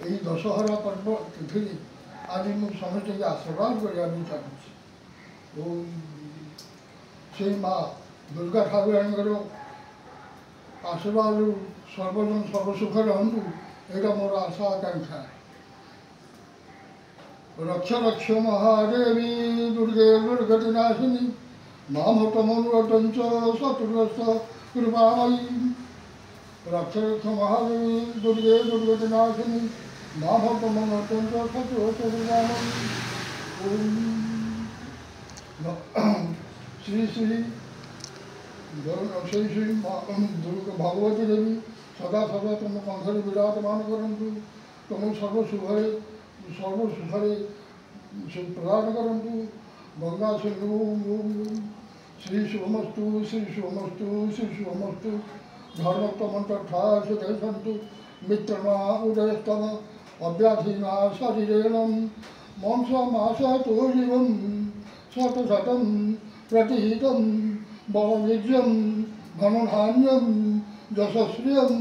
এই দশহরা পর্ব তিথিରେ ଆଜି ମୁଁ ସମସ୍ତଙ୍କୁ ଆଶୀର୍ବାଦ କରିବା ପାଇଁ ଚାହୁଁଛି। ଓ ସେଇ ମା ଦୁର୍ଗା ଠାକୁରାଣୀଙ୍କର ଆଶୀର୍ବାଦରୁ ସର୍ବଜନ ସର୍ବସୁଖରେ ରହନ୍ତୁ, ଏଇଟା ମୋର ଆଶା ଆକାଂକ୍ଷା। ରକ୍ଷ ରକ୍ଷ ମହାଦେବୀ ଦୁର୍ଗେ ଦୁର୍ଗତିନାଶିନୀ ମାମତ ମନୁରଟଞ୍ଚ ଶତ୍ରୁଗ୍ରସ୍ତ କୃପାମୟୀ। ରକ୍ଷ ରକ୍ଷ ମହାଦେବୀ ଦୁର୍ଗେ ଦୁର୍ଗତିନାଶିନୀ ମାମତ ମନୁରଟଞ୍ଚ ଶତ୍ରୁଗ୍ରସ୍ତ କୃପାମୟୀ। ଶ୍ରୀ ଶ୍ରୀ श्री श्री भगवती देवी सदा सदा तुम कंधरे विराजमान करंतु, तुम सर्वसुखरे प्रदान करंतु। गंगा सिंधु श्री शुभमस्तु श्री शुभमस्तु श्री शुभमस्तु। धर्मोक्त मंत्र ठास सन्तु मित्रमा उदयस्तम अव्याधीना शरीरेणम मंसमासतो जीवम शतशतं प्रतिहितं बलविज्यं धनधान्यं यशस्रियं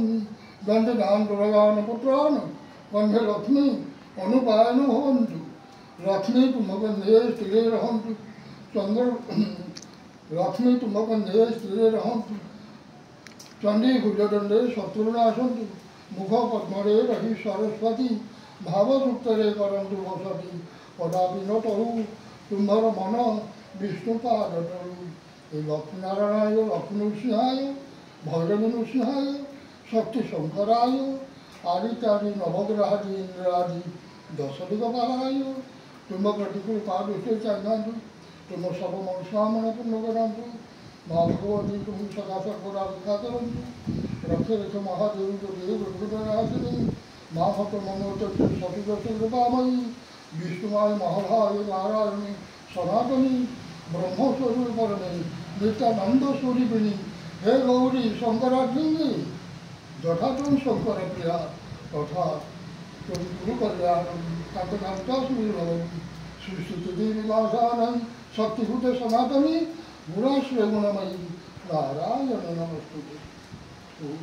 दण्डदान दुर्गान पुत्रान गंधे लक्ष्मी अनुपायन भवन्तु। लक्ष्मी तुमगंधे स्थिरे रहन्तु, चंद्र लक्ष्मी तुमगंधे स्थिरे रहन्तु। चंडी भुजदंडे शत्रुनाशन्तु, मुख पद्मरे रहि सरस्वती भावसुप्तरे करन्तु वसति। कदापि न तरु तुम्भर मन विष्णुपाद तरु। लक्ष्मीनारायणाय लक्ष्मी नृसिंहाय भैरवी नृसिंहाय शक्ति शंकराय आदित्यादि नवग्रहादि इंद्रादि दशदिगपालाय तुम प्रतिकूल पादुष्टे चाहतु, तुम सब मनस्कामना पूर्ण करंतु। माँ भगवती तुम सदा सर्वदा रक्षा करंतु। रक्ष रक्ष महादेवी दुर्गे दुर्गतिनाशिनी माँ भक्त मनोचर्य शत्रुग्रस्त कृपामयी। विष्णुमाय महाभाय नारायणी सनातनी ब्रह्मस्वरूप परमे नित्यानंद स्वरूपिणी। हे गौरी शंकराग्नि यथा तुम शंकर प्रिया तथा तुम गुरु कल्याण कांता सुभवती। सृष्टि देवी शक्तिभूत सनातनी गुणाश्रय गुणमयी नारायण नमस्तुते।